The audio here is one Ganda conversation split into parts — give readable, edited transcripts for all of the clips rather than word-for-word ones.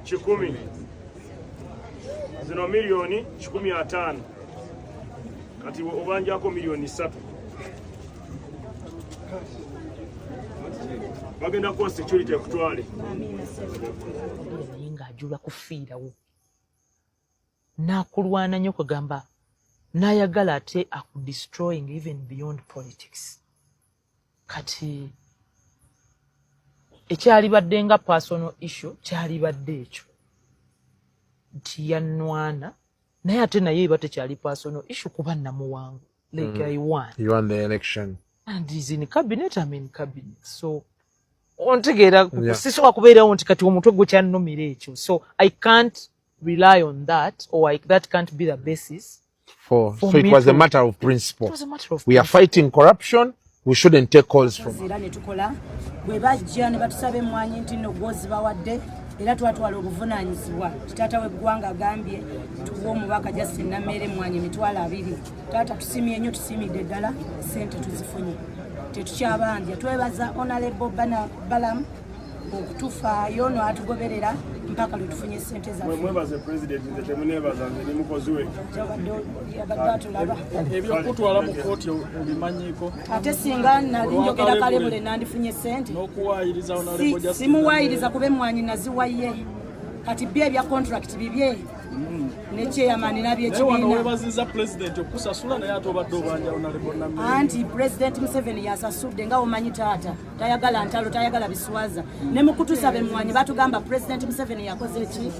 10 zino milioni 15 kati obanjako milioni 3 bagenda ko security ekutwale nga ajula kufiirawo nakulwana nnyo kwegamba n'ayagala ate destroying even beyond politics kati ekyalibadde nga personal issue kyalibadde ekyo nti yanwana naye ate naye eba tekyali personal issue kuba namuwangu like I won. You won the election and he's in cabinet, I'm in cabinet, so ontegeera sisobola kubeerawo nti kati omutwe gwe kyannumira ekyo, so I can't rely on that, or that can't be the basis for so it was a matter of principle. It was a matter of we are fighting corruption, we shouldn't take calls from era ne tukola bwe bajja ne batusaba emmwanyi nti no gwozi bawadde era twatwala obuvunaanyizibwa. Taata w'eggwanga agambye tuwa omubaka Justin Namere emmwanyi emitwalo 2. Taata tusimye nnyo, tusimidde ddala ssente tuzifunye, tetukyabandya. Twebaza Honorable Balaam okutufaayo n'atugoberera mpaka lwe tufunye ssente zaffe. Mwebaze President nze temuneebaza nze ni mukozi we. Yabadde atulaba. Ebyokutwala mu kooti obimanyiiko? Ate singa nali njogera kale bule nandifunye ssente. N'okuwaayiriza Honorable Justin. Simuwaayiriza kuba emmwanyi naziwaye. Kati bye ebya contract bibye. Nekyeyamani nabyekibiina. Naye weebaziza President okusasula naye ate obadde obanja Honorable Namere. Anti President Museveni yasasudde nga omanyi taata. Tayagala ntalo, tayagala biswaza. Ne mu kutusaba emmwanyi batugamba President Museveni yakoze eki?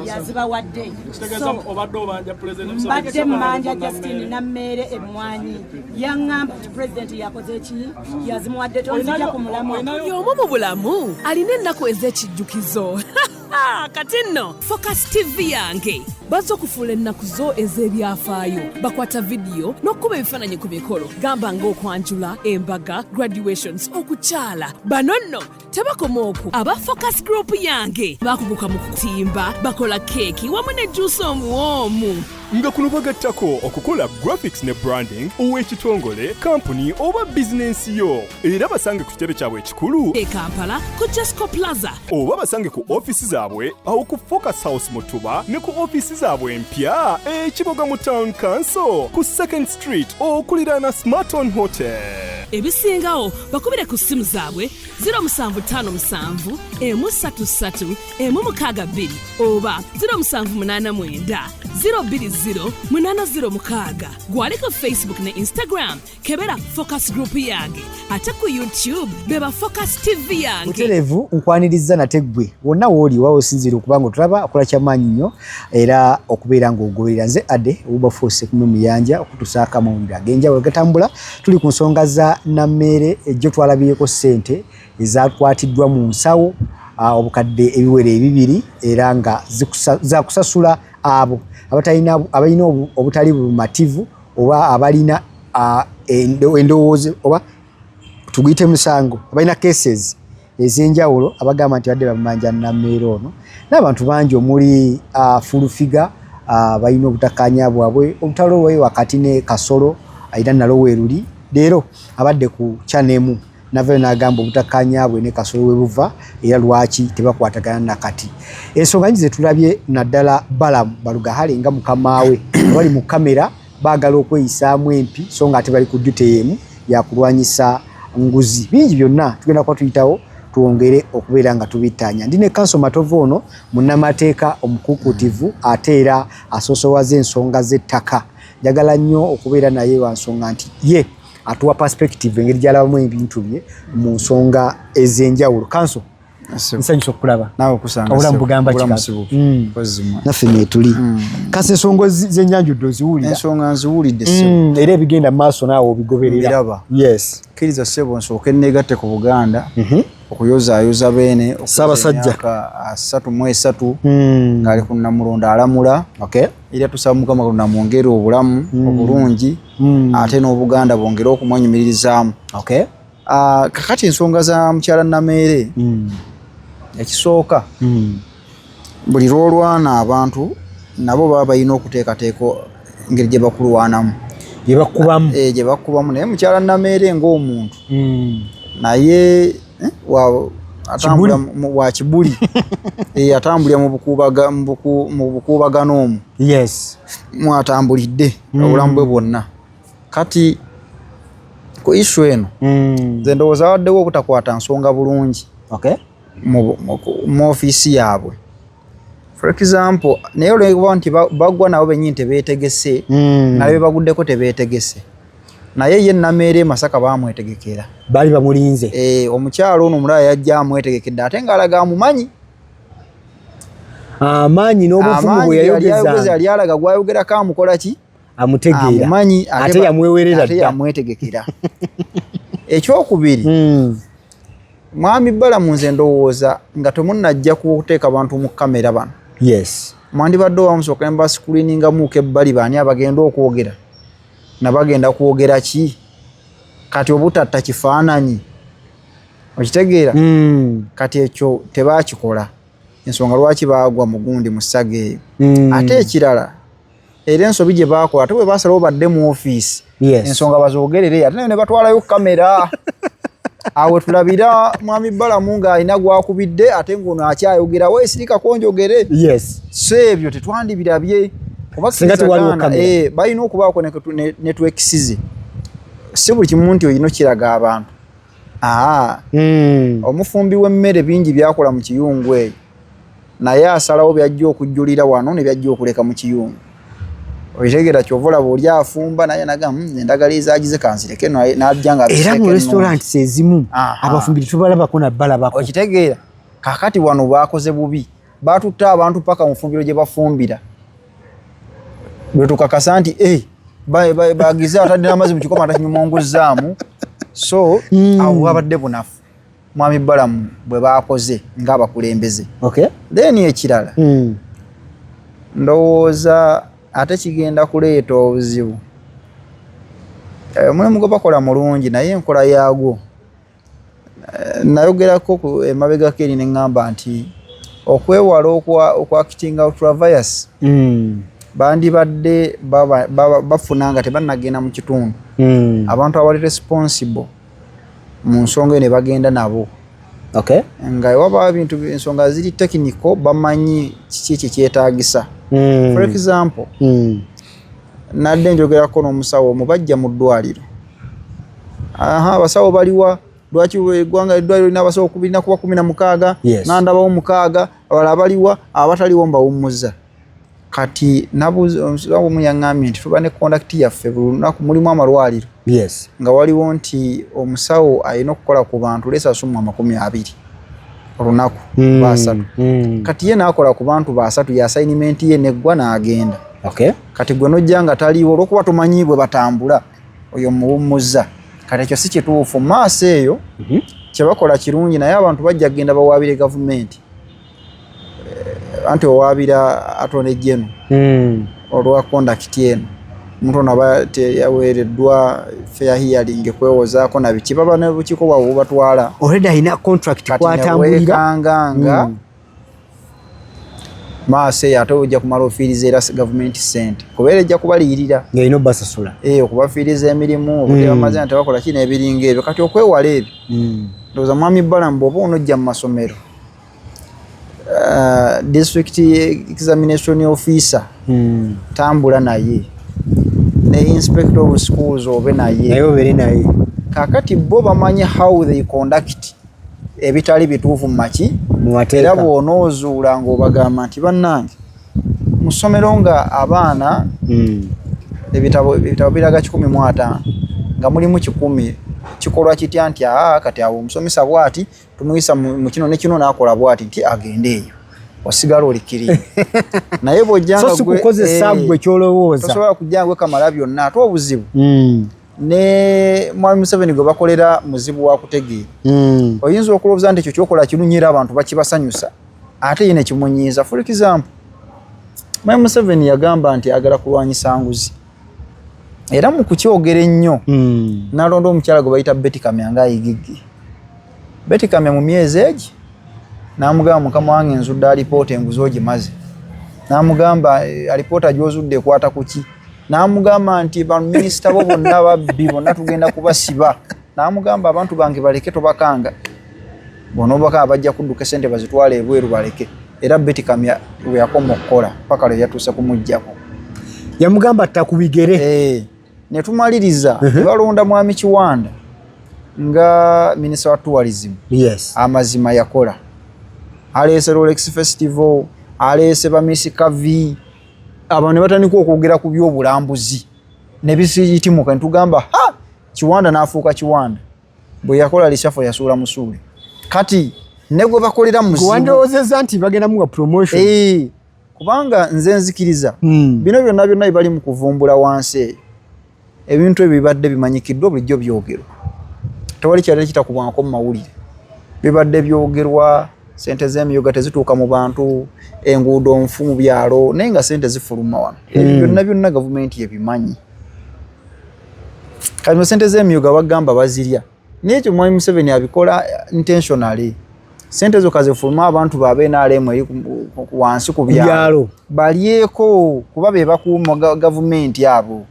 Yazibawadde. Kitegeeza obadde obanja President Museveni. Mbadde mmanja Justin Namere emmwanyi. Yaŋŋamba nti President yakoze eki? Yazimuwadde tonzija ku mulamu. Y'omu mu bulamu alina ennaku ez'ekijjukizo. Kati nno Focus TV yange bazze okufuula ennaku zo ez'ebyafaayo, bakwata vidiyo n'okuba ebifaananyi ku mikolo, gamba ng'okwanjula, embaga, graduations, okukyala. Bano nno tebakoma okwo, aba Focus Group yange bakuguka mu kutimba, bakola keeki wamu ne juice omuwoomu. Nga kuno bagattako okukola graphics ne branding ow'ekitongole, kampuni oba bizinensi yo, era basange ku kitebe kyabwe ekikulu e Kampala ku Jesco Plaza, oba basange ku ofisi zaabwe awo ku Focus House Mutuba ne ku ofisi zaabwe empya Kiboga mu Town Council ku 2nd Street okuliraana Smarton Hotel. Ebisingawo bakubire ku simu zaabwe 0757 133 162 oba 0789 020-806. Gwali ku Facebook ne Instagram kebera Focus Group yange, ate ku YouTube beba Focus TV yange. Mutelevu nkwaniriza nategwe wonna wooli wawo sinzira okubanga tulaba akola kyamaanyi nnyo era okubeera ng'ogoberera. Nze Ade Wilberforce ku muyanja okutusaaka mu ndira agenjawulo gatambula. Tuli ku nsonga za Namere ejjo twalabyeko ssente ezakwatiddwa mu nsawo obukadde ebiwere 2 era nga za kusasula abo abalina obutali bumativu oba abalina endowooza oba tuguyite musango abalina cases ez'enjawulo abagamba nti badde bamanja Namere ono n'abantu bangi omuli fulufiga balina obutakkaanya bwabwe obutalo bwe wakati ne Kasolo ayina nalo weeruli leero abadde ku chanemu navayo n'agamba obutakkaanya bwe ne Kasolo we buva era lwaki tebakwatagana nakati. Ensonga nyize tulabye naddala Balaam Balugahale nga mukamaawe bali mu kamera baagala okweyisaamu empi so nga ate bali ku duty emu yakulwanyisa nguzi. Bingi byonna tugenda kuba tuyitawo tuwongere okubeera nga tubitanya. Ndine Kanso Matovu ono munnamateeka omukukutivu ate era asoosowaza ensonga z'ettaka. Njagala nnyo okubeera naye wa nsonga nti ye atuwa perspective engeri gy'alabamu ebintu bye mu nsonga ez'enjawulo. Kanso nsanyusa okulaba naawe okusanga obulamu bugamba kikalu naffe neetuli. Kanso ensonga z'enjanjudde oziwulira? Ensonga nziwulidde era ebigenda mu maaso naawe obigoberera? Yes. Kkiriza ssebo nsooke nneegatte ku Buganda okuyozaayoza beene Ssaabasajja 33 ng'ali ku Namulondo alamula era tusaba Mukama Katonda mwongere obulamu obulungi ate n'Obuganda bwongere okumwenyumiririzaamu. Kakati ensonga za mukyala Namere ekisooka buli lwolwana abantu nabo baba balina okuteekateeka engeri gye bakulwanamu gye bakubamu naye mukyala Namere ng'omuntu naye atambula wa Kibuli atambulira mu bukubagano omwo yes mwatambulidde obulamu bwe bwonna kati ku issue eno nze ndowooza waddewo okutakwata nsonga bulungi okay mu ofiisi yaabwe for example naye olwekuba nti baggwa nabo bennyini tebeetegese nabe baguddeko tebeetegese naye ye Nameere Masaka baamwetegekera bali bamulinze omukyalo ono omulala yajja amwetegekedde ate ng'alaga amumanyi amaanyi n'obufumu bwe yayogeza yali alaga gwayogerako amukola ki amutegeera amumanyi ate yamwewerera ate yamwetegekera ekyokubiri mwami Balamu nze ndowooza nga temunnajja kuteeka abantu mu kamera bano yes mwandibadde owamusooka ne bascreeningamuuko ebbali baani abagenda okwogera nabagenda kwogera ki kati obutatta kifaananyi okitegeera kati ekyo tebaakikola ensonga lwaki baagwa mugundi mu ssaga eyo ate ekirala era ensobi gye baakola ate bwe basalawo badde mu ofiisi ensonga bazoogerere ate nayo ne batwalayo kamera awe tulabira mwami Balamu ng'alina gwakubidde ate ng'ono akyayogera weesirikako njogere so ebyo tetwandibirabye balina okubaako netwekisize si buli kimu nti oyina okiraga abantu omufumbi w'emmere bingi byakola mu kiyungu eyo naye asalawo byajja okujjulira wano ne byajja okuleka mu kiyungu okitegera kyova olaba oli afumba naye naga endagala ezaagize kanzireke n'ajja nga era mu restaurants ezimu abafumbi tubalabako nabbalabako okitegeera kakati wano baakoze bubi batutta abantu paka mu fumbiro gye bafumbira bwe tukakasa nti bagize atadde n'amazzi mu kikoma atakinyumongozaamu so awo abadde bunafu mwami Balamu bwe baakoze ng'abakulembeze then ekirala ndowooza ate kigenda kuleeta obuzibu omulimu gwe bakola mulungi naye enkola yaagwo nayogerako emabegako eri ne ŋŋamba nti okwewala okwakitinga ultravirus bandibadde bafuna nga tebannagenda mu kitundu abantu abali responsible mu nsonga ne bagenda nabo nga waba ebintu ensonga ziri technical bamanyi kiki kyekyetaagisa for example nadde njogerako n'omusawo omubajja mu ddwaliro abasawo baliwa lwaki eggwanga eddwaliro lina abasawo 216 nandabawo 6 abalala baliwa abataliwo mbawummuza kati nabuuzawo muyaŋŋambye nti tuba ne conduct yaffe buli lunaku mulimu amalwaliro nga waliwo nti omusawo alina okukola ku bantu lesa 20 olunaku basatu kati ye naakola ku bantu basatu ya assignment ye neggwa n'agenda kati gwe nojja nga taliiwo olwokuba tumanyiibwe batambula oyo muwummuza kati ekyo si kituufu mu maaso eyo kyebakola kirungi naye abantu bajja kgenda bawaabire gavumenti anti owaabira atone jeno olwa conduct eno omuntu ono aba yaweereddwa fair hearing kwewozaako na biki baba ne bukiiko bwabwe bubatwala already alina contract kwatambulira maaso eyo ate ojja kumala ofiiriza era gavumenti sente kubeera ejja kubaliyirira ng'erina obbasasula okubafiiriza emirimu obudde bamaze nga tebakola ki n'ebiringa ebyo kati okwewala ebyo ndowooza mwami Balamu bw'oba onojja mu masomero district examination officer tambula naye ne inspector of schools obe naye kakati bo bamanyi how they conduct ebitali bituufu mu maki era bw'onoozuula ng'obagamba nti bannange mu ssomero nga abaana ebitabo biraga 15 nga mulimu 10 kikolwa kitya nti kati awo omusomesa bw'ati tumuyisa mu kino ne kino n'akola bw'ati nti agende eyo osigala olikiriye naye bw'ojjanga gwe kyolowooza tosobola kujjanga gwe kamala byonna ate obuzibu ne mwami Museveni gwe bakolera muzibu wa kutegeera oyinza okulowooza nti ekyo kyokola kirunyira abantu bakibasanyusa ate ye ne kimunyiiza for example mwami Museveni yagamba nti agala kulwanyisa nguzi era mu kukyogera ennyo n'alonda omukyala gwe bayita Betty Kamya ng'ayigigge Betty Kamya mu myezi egi n'amugamba mukama wange nzudde alipoota enguzi ogimaze n'amugamba alipoota gy'ozudde ekwata ku ki n'amugamba nti baminisita bo bonna babbi bonna tugenda kubasiba n'amugamba abantu bange baleke tobakanga bono baka abajja kudduka sente bazitwale ebweru baleke era Betty Kamya we yakoma okukola paka lwe yatuuse kumujjako yamugamba takubigere ne tumaliriza balonda mwami Kiwanda nga Minister wa Tourism amazima yakola alese Rolex Festival alese bamisi kavi abantu batandika okwogera ku byobulambuzi ne bisiyitimuka ntugamba Kiwanda n'afuuka Kiwanda bwe yakola lishafo yasuula musuule kati negwe bakolera muzibu kuwandoozeza nti bagenda muwa promotion kubanga nze nzikiriza bino byonna bali mu kuvumbula wansi ebintu ebyo bibadde bimanyikiddwa bulijjo byogerwa tewali kyali kitakubwako mu mawulire bibadde byogerwa sente z'emyoga tezituuka mu bantu enguudo nfu mu byalo naye nga sente zifuluma wano ebyo byonna gavumenti ebimanyi kati sente z'emyoga bagamba bazirya n'ekyo Mwami Museveni abikola intentionally sente zo kazifuluma abantu babe n'alemu wansi ku byalo balyeko kuba be bakuuma gavumenti abo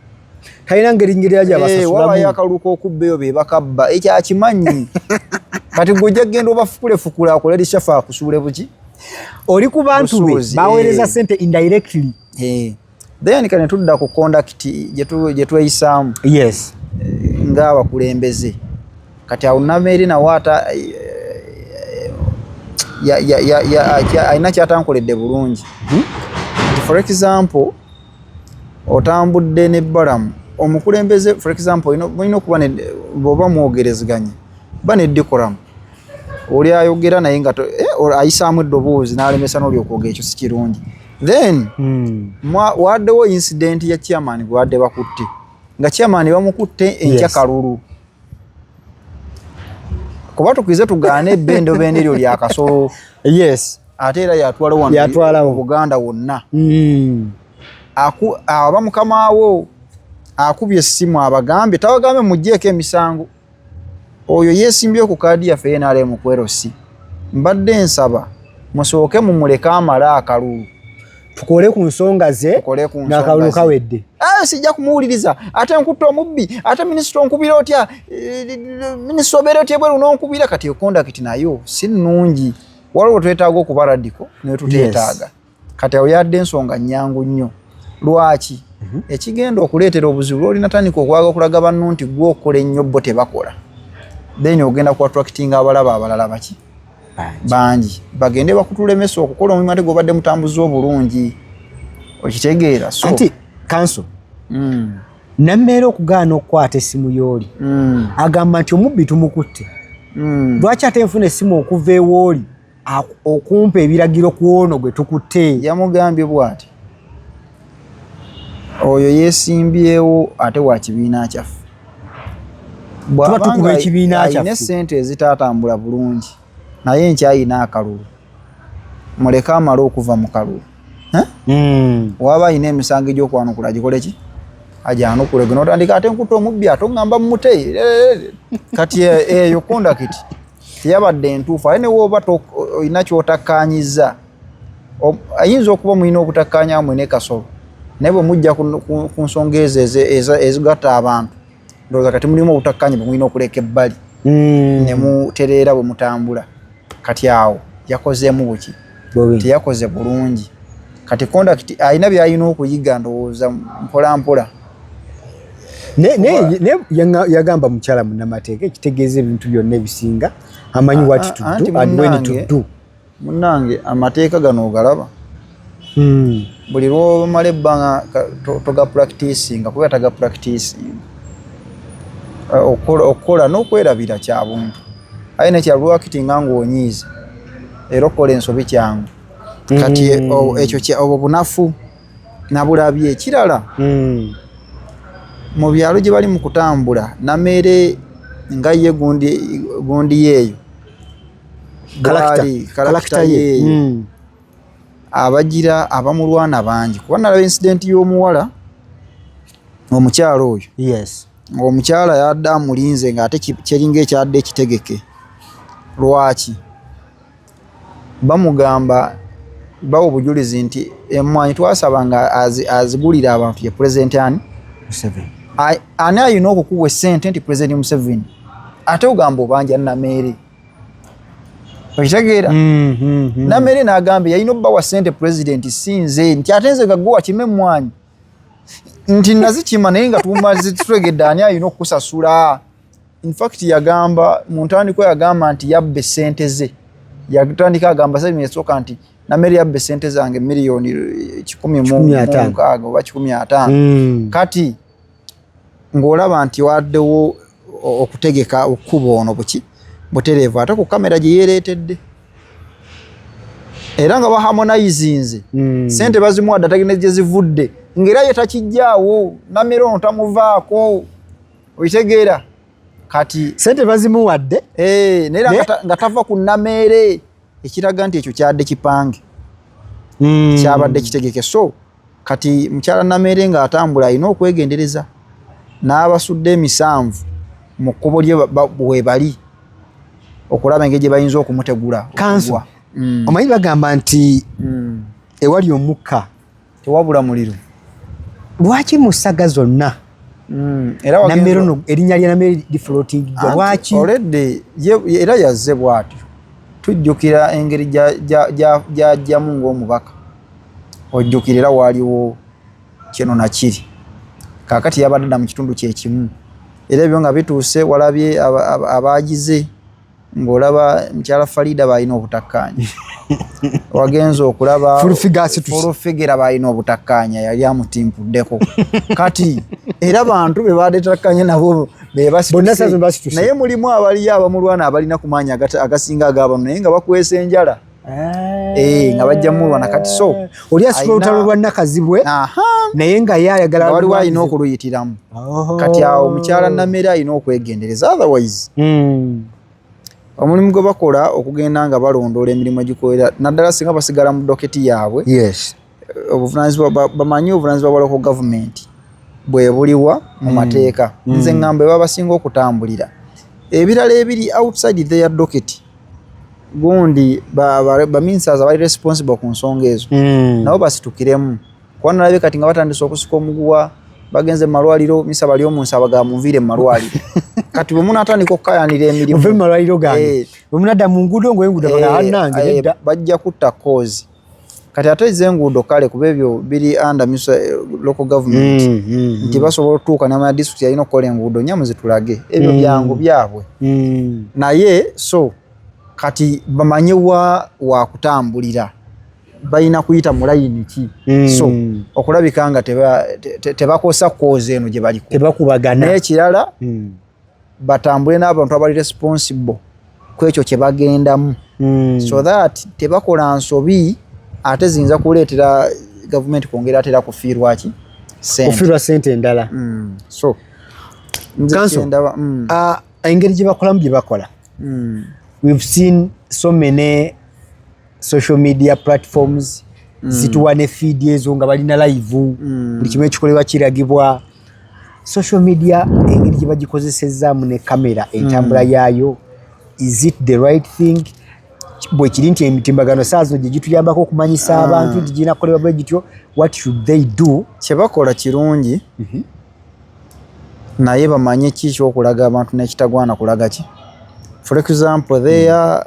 kalina ngeri yaje abasasulamu waba yakaluko okubbeyo be bakabba ekyo akimanyi kati gujja genda obafukule akolera shafa akusuule buki oli ku bantu be baweereza sente indirectly then kane tudda ku conduct je tweyisaamu nga abakulembeze kati awo Nameri na wata aina kyatankoledde bulungi for example otambudde ne Balamu omukulembeze for example mulina okuba ne boba mwogereziganye bane decorum oli ayogera naye nga ayisaamu eddoboozi n'alemesa n'oli okwogera ekyo si kirungi then waddewo incident ya chairman gwadde bakutte nga chairman bamukutte enkya kalulu kuba tukwize tugaane ebbendo benderyo lya Kasolo ate era yatwala wano Buganda wonna aba mukama awo akubye essimu abagambe tabagambe mujjeeko emisango oyo yeesimbye ku kaadi yaffe NRM kwerosi mbadde nsaba musooke mumuleka amala akalulu tukole ku nsonga ze n'akalulu kawedde sijja kumuwuliriza ate nkutta omubbi ate minisita onkubira otya minisita obeera otya bweru n'onkubira kati ekondakiti nayo si nnungi waliwo twetaaga okuba radiko ne tuteetaaga kati awo yadde ensonga nnyangu nnyo lwaki ekigenda okuleetera obuzibu olina tandika okwaga okulaga banno nti gwe okola ennyo bo tebakola then ogenda ku attracting abalala baki bangi bagende bakutulemesa okukola omulimu ate gwobadde mutambuza obulungi okitegeera so anti kanso Nameri okugaana okukwata essimu y'oli agamba nti omubbi tumukutte lwaki ate nfuna essimu okuva ewooli okumpa ebiragiro ku ono gwe tukutte yamugambye bw'ati oyo yeesimbyewo ate wa kibiina kyaffe bw'abanga ayina sente ezitaatambula bulungi naye nkyayina akalulu muleke amala okuva mu kalulu waba ayina emisango egy'okwanukula gikole ki ajanukule gwe n'otandika ate nkutta omubbi ate oŋŋamba mumute kati eyo kondakiti teyabadde entuufu ate ne wooba olina kyotakkaanyiza ayinza okuba mulina obutakkaanya mwine Kasolo naye bwe mujja ku nsonga ezo ezigatta abantu ndowooza kati mulimu obutakkaanya bwe mulina okuleka ebbali ne mutereera bwe mutambula kati awo yakozeemu buki teyakoze bulungi kati kondakiti ayina by'alina okuyiga ndowooza mpolampola yagamba mukyala munnamateeka ekitegeeza ebintu byonna ebisinga amanyi wati tuddu and when tuddu munnange amateeka gano ogalaba buli lwomala ebbanga toga practicinga kuba taga practicing okukola n'okwerabira kya buntu aye nekyalwakitinga ng'onyiiza era okukola ensobi kyangu kati ekyo obwo bunafu nabulabye ekirala mu byalo gye bali mu kutambula Namere nga ye gundi yeeyo kalakita yeeyo abagira abamulwana bangi kuba nalaba incident y'omuwala omukyalo oyo omukyala yadde amulinze ng'ate kyeringa ekyadde ekitegeke lwaki bamugamba bawa obujulizi nti emmwanyi twasaba nga azigulira abantu ye President ani ayina okukuwa essente nti President Museveni ate ogamba obanja Namere okitegeera Namere n'agambye yalina obba wa ssente president sinze nti ate nze gagwa kime mmwanyi nti nazikima naye nga tumaze tutegedde ani alina okukusasula. In fact yagamba mu ntandikwa yagamba nti yabbe ssente ze yatandika agamba sasa imesooka nti Namere yabbe ssente zange miliyoni 10,600 oba 15,000 kati ng'olaba nti waddewo okutegeka okkubo ono buki butereevu ate ku kamera gye yeereetedde era nga baharmonizinze ssente bazimuwadde atagenda gye zivudde ng'era ye takijjaawo Namere ono tamuvaako okitegeera kati ssente bazimuwadde naye nga tava ku Namere ekiraga nti ekyo kyadde kipange kyabadde kitegeke. So kati mukyala Namere ng'atambula alina okwegendereza n'abasudde emisanvu mu kkubo lye bwe bali okulaba engeri gye bayinza okumutegula. Kanso omanyi bagamba nti ewali omukka tewabula muliro. Lwaki mu ssaga zonna Namere ono erinnya lya Namere lifloatingibwa lwaki? Already era yazze bw'atyo tujjukira engeri gy'ajjamu ng'omubaka ojjukira era waaliwo kino nakiri kaakati yabadde dda mu kitundu kyekimu era ebyo nga bituuse walabye abaagize ng'olaba mukyala Farida baalina obutakkaanya wagenza okulaba Fulufigera baalina obutakkaanya yali amutimpuddeko kati era bantu be baadetakkanye nabo bebasituse naye mulimu abaliyo abamulwana abalina ku maanyi agasinga ag'abano naye nga bakwesa enjala nga bajja mulwana kati so oli asula olutalo lwa Nakazibwe naye nga ye ayagala waliwo alina okuluyitiramu kati awo omukyala Namere alina okwegendereza otherwise omulimu gwe bakola okugenda nga balondoola emirimu egikolera naddala singa basigala mu doketi yaabwe bamanyi obuvunanyizibwa bwa local government bwe buliwa mu mateeka nze ngamba baba basinga okutambulira ebirala ebiri outside their docket gundi baminsas abali responsible ku nsonga ezo nabo basitukiremu kuba nalabye kati nga batandise okusika omuguwa bagenze mu malwaliro misa bali omunsi bagamuviire mu malwaliro kati bwe munaatandika okukayanira emirimu muve mu malwaliro gange bwe munadda mu nguudo ng'enguudo baganange bajja kutta cause kati ate ez'enguudo kale kuba ebyo biri under local government nti basobola otuuka n'amanya district yalina okukola enguudo nyamu zitulage ebyo byangu byabwe naye so kati bamanye wa kutambulira balina kuyita mu layini ki so okulabika nga tebakosa cause eno gye baliko tebakubagana naye ekirala batambule n'abantu abali responsible ku ekyo kye bagendamu so that tebakola nsobi ate ziyinza kuleetera gavumenti kwongera atera kufiirwa ki sente endala so engeri gye bakolamu gye bakola we've seen so many social media platforms zituwa ne feed ezo nga balina live buli kimu ekikolebwa kiragibwa social media engeri gye bagikozesezaamu ne kamera entambula yaayo is it the right thing bwe kiri nti emitimbagano saa zino gye gituyambako okumanyisa abantu nti girina kukolebwa bwe gityo what should they do kye bakola kirungi naye bamanye ki kyokulaga abantu n'ekitagwana kulaga ki for example there are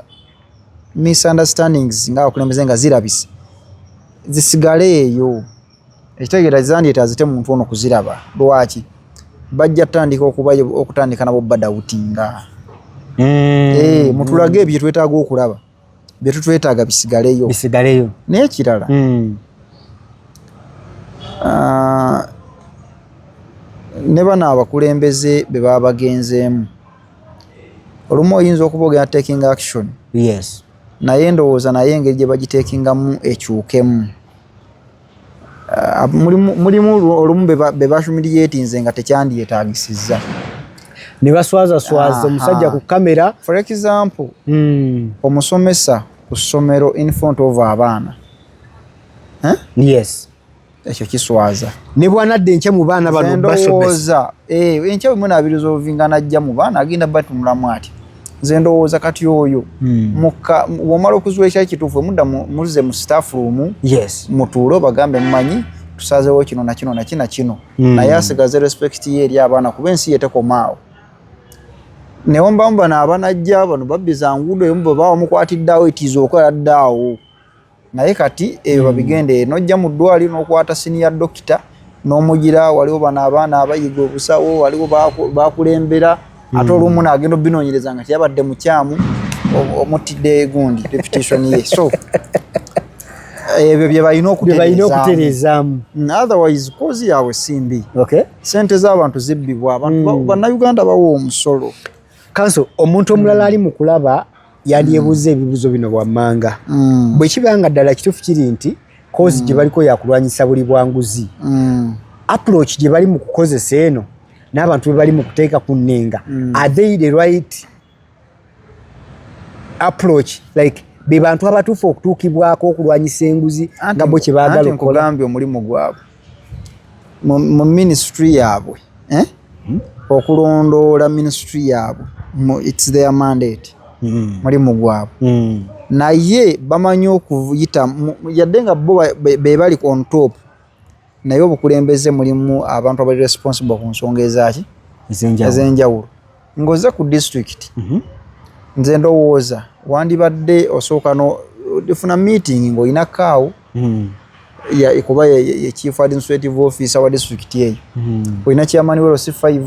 misunderstandings nga abakulembeze nga zirabise zisigale eyo ekitegeeza nti azite muntu ono kuziraba lwaki bajja okutandika nabo badawutinga mutulage ebyo twetaaga okulaba bye tutwetaaga bisigaleyo naye ekirala ne bano abakulembeze be baba bagenzeemu olumu oyinza okuba ogenda taking action naye ndowooza naye engeri gye bagitekingamu ekyukemu mulimu olumu be bashumiriyetinze nga tekyandyetaagisizza ne baswazaswaza omusajja ku kamera for example omusomesa ku ssomero in front of abaana ekyo kiswaza ne bwanadde enkya mu baana bano basomesa enkya bwe munaabiriza ovinga najja mu baana agenda batumulamu ati nze ndowooza kati oyo womala okuzuula ekyali kituufu emudda muze mu staff room mutuule bagambe mumanyi tusazeewo kino nakino nakina kino naye asigaze respect ye eri abaana kuba ensi ye tekomaawo neombamba n'abanajja bano babbiza nguudo yombo bawa mukwatiddawo itizo okola ddaawo naye kati ebyo babigende nojja mu ddwaliro n'okwata senior doctor n'omugira waliwo bano abaana abayiga obusawo waliwo bakulembera ate olumu n'agenda obbinoonyereza nga tiyabadde mukyamu omutidde gundi reputation ye so ebyo bye balina okutereezaamu otherwise kozi yaabwe simbi sente z'abantu zibbibwa abantu bannayuganda bawa omusolo kanso omuntu omulala ali mu kulaba yalyebuuza ebibuzo bino bwammanga bwe kibanga ddala kituufu kiri nti kozi gye baliko yakulwanyisa buli bwanguzi approach gye bali mu kukozesa eno n'abantu be bali mu kuteeka ku nnenga are they the right approach like be bantu abatuufu okutuukibwako okulwanyisa enguzi nga bo kye baagala okukola nkugambye omulimu gwabwe mu ministry yaabwe okulondoola ministry yaabwe it's their mandate mulimu gwabwe naye bamanyi okuyita yadde nga bo be bali on top naye obukulembeze mulimu abantu abali responsible ku nsonga ezaki ez'enjawulo ng'oze ku district nze ndowooza wandibadde osooka ofuna meeting ng'olina kaawo kuba ye chief administrative officer wa district eyo olina chairman wa LC5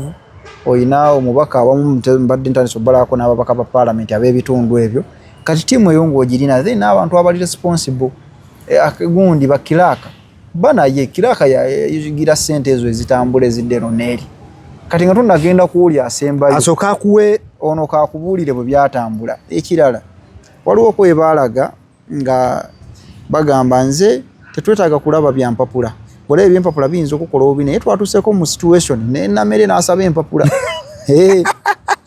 olina omubaka abamu mbadde ntandise obbalako n'ababaka ba parliament ab'ebitundu ebyo kati tiimu eyo ng'ogirina then n'abantu abali responsible gundi bakiraaka banaye kiraka yayigira ssente ezo ezitambula ezidde noneeri kati nga tunagenda kuwulya asembayo asooka akuwe ono kakubuulire bwe byatambula ekirala waliwo kwebaalaga nga bagamba nze tetwetaaga kulaba bya mpapula olaba ebyempapula biyinza okukola obubi naye twatuuseko mu situation nenamere n'asaba empapula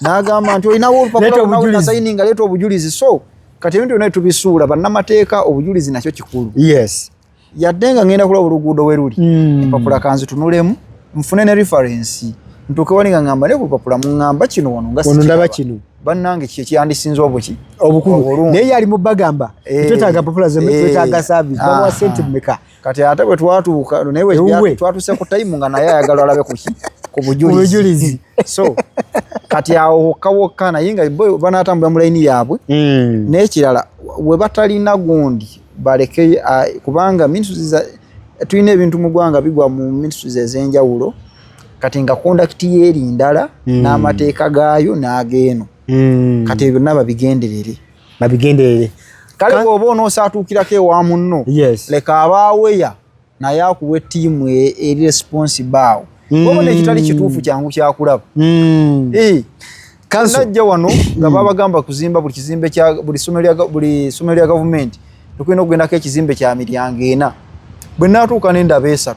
n'agamba nti olinawo olupapula nasayininga leeta obujulizi so kati ebintu byonna tubisuula bannamateeka obujulizi nakyo kikulu yes yadde nga ngenda kulaba oluguudo we luli empapula kanzitunulemu nfune ne reference ntuuke wali nga ngamba naye ku lupapula muŋŋamba kino wano nga ndaba kino bannange kyandisinza obuki obukulu naye yali mu bagamba twetaaga mpapula twetaaga service bamuwa ssente mmeka kati ate bwe twatuuka naye bwe twatuuse ku tayimu nga naye ayagala alabe ku bujulizi so kati awo wokkawokka naye nga banaatambula mu layini yaabwe n'ekirala we batalina gundi baleke kubanga tulina ebintu mu ggwanga bigwa mu ministries ez'enjawulo kati nga kondakiti yeeri ndala n'amateeka gaayo n'ageeno kati ebyo byonna babigenderere kale bw'oba onoosaatuukirako ewa munno leka abaaweya naye akuwa ettiimu eri responsible awo obona ekitali kituufu kyangu kyakulaba najja wano nga babagamba kuzimba buli kizimbe buli ssomero lya gavumenti tukulina okugendako ekizimbe kya miryango 4 bwe naatuuka n'endaba 3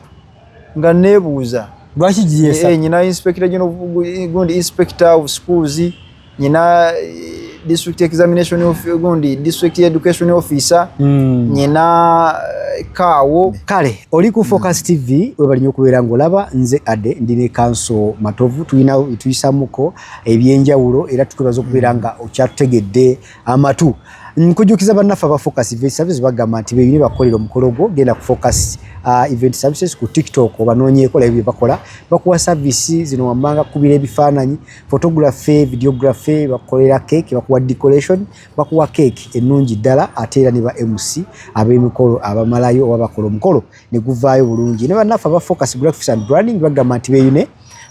nga neebuuza lwaki giyesa nyina inspector of schools nyina district examination district education officer nyina kaawo kale oli ku Focus TV webalinye okubeera ng'olaba nze Ade ndi ne Kanso Matovu tulina etuyisamuko ebyenjawulo era tukwebaza okubeera nga okyatutegedde amatu nkujukiza bannaffe aba Focus Event Services bagamba nti beeyine bakolera omukolo gwo genda ku Focus Event Services ku TikTok obanoonyeeko labye bye bakola bakuwa service zino wammanga kubira ebifaananyi photography videography bakolera cake bakuwa decoration bakuwa cake ennungi ddala ate era ne ba MC ab'emikolo abamalayo oba bakola omukolo ne guvaayo bulungi ne bannaffe aba Focus Graphics and Branding bagamba nti beeyine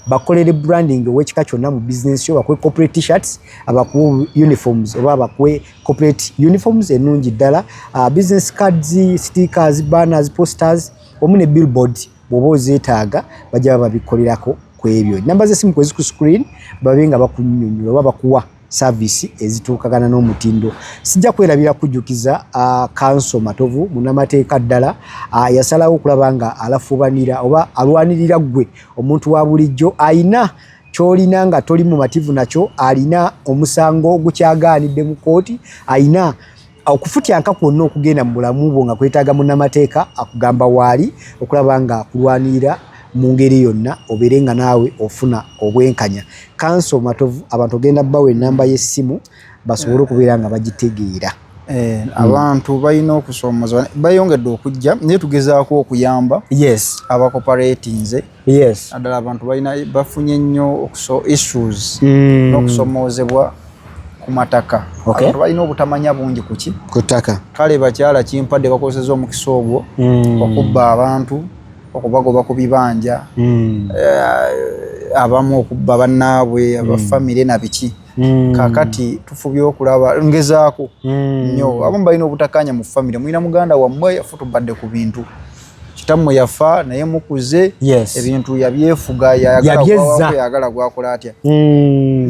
bakolere branding owekika kyonna mu business yo bakwe corporate t-shirts abakuwe uniforms oba bakwe corporate uniforms ennungi ddala business cards stickers banners posters omune billboard bw'oba ozeetaaga bajja babikolerako ku ebyo namba z'essimu kwezi ku screen babe nga bakunnyonnyola oba bakuwa service ezituukagana n'omutindo sijja kwerabira kujjukiza Kanso Matovu munnamateeka ddala yasalawo okulaba nga alafubanira oba alwanirira gwe omuntu wa bulijjo ayina ky'olina nga toli mu mativu nakyo alina omusango gukyagaanidde mu kooti ayina okufutyanka kwonna okugenda mu bulamu bwo nga kwetaaga munnamateeka akugamba waali okulaba nga kulwanirira mu ngeri yonna obeere nga naawe ofuna obwenkanya Kanso Matovu abantu ogenda bawa ennamba y'essimu basobole okubeera nga bagitegeera abantu balina okusoomoza bayongedde okujja naye tugezaako okuyamba abacooperatinze naddala abantu balina bafunye nnyo issues n'okusomoozebwa ku mataka abantu balina obutamanya bungi ku ttaka kale bakyala kimpadde bakozesa omukisa ogwo okubba abantu okubagoba ku bibanja abamu okubba bannaabwe abafamire na biki kakati tufubye okulaba ngezaako nnyo abamu balina obutakanya mu famire mulina muganda wammwe yafutubadde ku bintu kitammwe yafa naye mukuze ebintu yabyefuga yayagala gwakola atya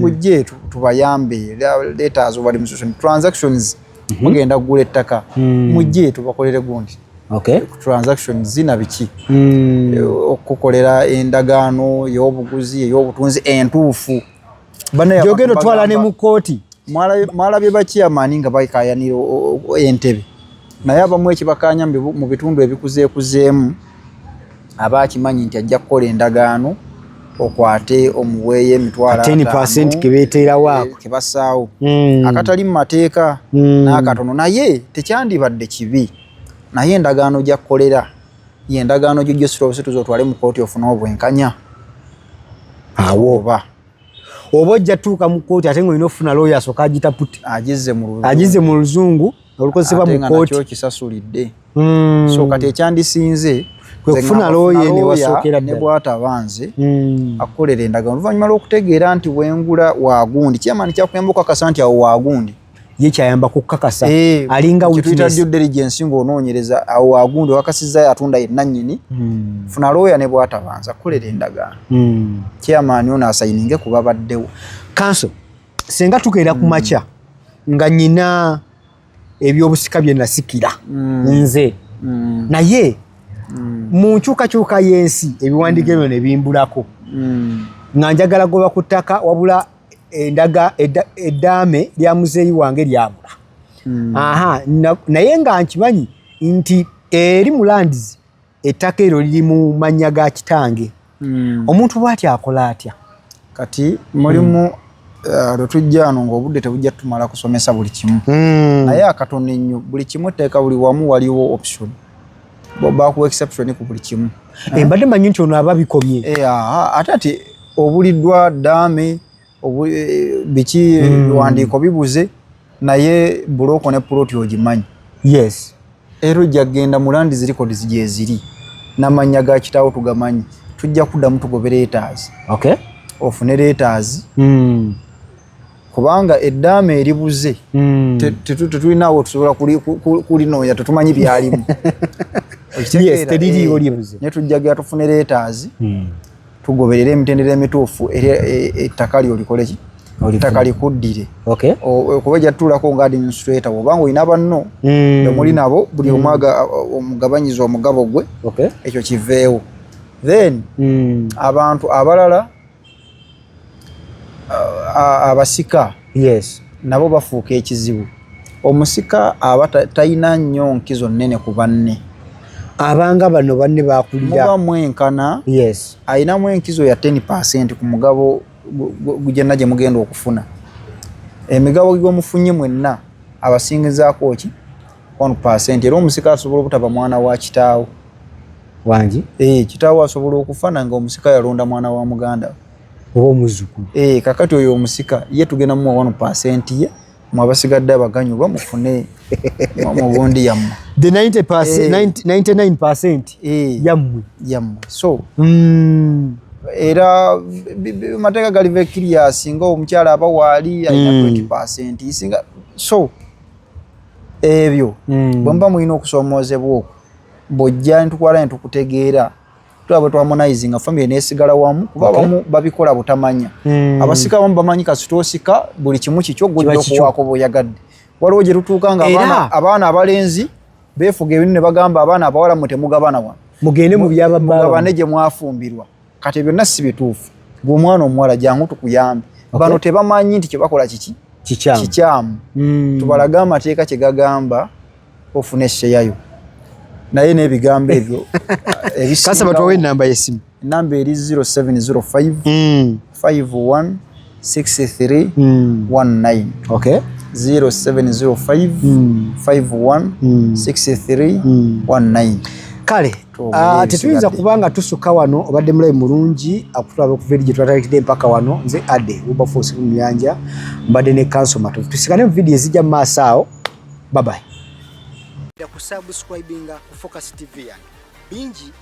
mujje tubayambe letters over transactions mugenda kugula ettaka mujje tubakolere gundi transactions zina biki okukolera endagaano y'obuguzi ey'obutunzi entuufu jogendo twala ne mu kooti mwalabye bachairman nga bayikayanira entebe naye abamu ekibakanya mu bitundu ebikuzeekuzeemu abakimanyi nti ajja kukola endagaano okwate omuweeye emitwalo 10% kebeeterawaako kebasaawo akatali mu mateeka n'akatono naye tekyandibadde kibi naye endagaano gyakukolera yendagaano gyo gyosira obusituzi otwale mu kooti ofuna obwenkanya awo oba ojja tuuka mu kooti ate ng'olina ofuna lawyer asooka agitaputi agize mu luzungu olukozesebwa mu kooti nakyo kisasulidde so kati ekyandisinze kufuna lawyer ne wasookera ne bw'atabanze akolera endagaano oluvannyuma lw'okutegeera nti wengula waagundi kyamaani kyakuyamba okukakasa nti awo waagundi ye kyayamba kukakasa alinga witness due diligence ng'onoonyereza awo waagundi wakasizza atunda yenna nnyini funa lawyer ne bw'atabanze akolera endagaano kyamaani ono asayininge kuba baddewo kanso senga tukeera ku makya nga nnyina ebyobusika bye nasikira nze naye mu nkyukakyuka y'ensi ebiwandiiko ebyo ne bimbulako nga njagala goba ku ttaka wabula eddaame lya muzeeyi wange lyabula naye nga nkimanyi nti eri mu landizi ettaka eryo liri mu mannya ga kitange omuntu bw'ati akola atya kati mulimu lwetujja ano ng'obudde tebujja tumala kusomesa buli kimu naye akatono ennyo buli kimu etteeka buli wamu waliwo option bakuwa exception ku buli kimu mbadde manyi nti ono aba bikomye ate ati obuliddwa ddaame biki biwandiiko bibuze naye buloko ne puloti ogimanyi ero jagenda mu landizi records gye ziri n'amannya ga kitaawo tugamanyi tujja kuddamu tugobera letters ofune letters kubanga eddaame eribuze tetulinawo tusobola kulinoonya tetumanyi byalimu ne tujjagira tufune letters tugoberera emitendera emituufu ettaka lyo likoleki ettaka likuddire kuba jattuulako nga administrator obanga olina banno emuli nabo buli omugabanyiza omugabo gwe ekyo kiveewo then abantu abalala abasika nabo bafuuka ekizibu omusika aba talina nnyo nkizo nnene ku banne abanga bano banne bakulira muba mwenkana ayinamu enkizo ya 10% ku mugabo gyenna gye mugenda okufuna emigabo gye mufunye mwenna abasingizaako ki 1% era omusika asobola obutaba mwana wa kitaawo wangi kitaawo asobola okufana nga omusika yalonda mwana wa muganda oba omuzukulu kakati oyo omusika ye tugenda mu 1% ye mwabasigadde abaganyulwa mufune mubundi yammwe the 99% yammwe so era mateeka gali vekiria singa omukyala aba waali alina 20% isinga so ebyo bwemba mulina okusoomoozebwa okwo bw'ojja ntukwala ntukutegeera tulaba twamonaizi nga famire neesigala wamu kuba abamu babikola butamanya abasika abamu bamanyi kasitoosika buli kimu kikyo gujja okuwaako bw'oyagadde waliwo gye tutuuka nga abaana abalenzi beefuga ebintu ne bagamba abaana abawala mwe temugabana wano mugende mu byababane gye mwafumbirwa kati byonna si bituufu gweomwana omuwala jangu tukuyambe bano tebamanyi nti kyebakola kikyamu tubalaga amateeka kyegagamba ofune esseyayo naye n'ebigambo ebyo kasaba tuwawe enamba y'essimu enamba eri 0705 51 63 19 0705 51 63 19. Kale tetuyinza kubanga tusuka wano obadde mulayi mulungi akutulaba ku video twatalikide mpaka wano nze Ade Wilberforce Muyanja mbadde ne Council Matovu tusikane mu video ezijja maaso awo. Bye bye. Ku subscribinga ku Focus TV yange bingi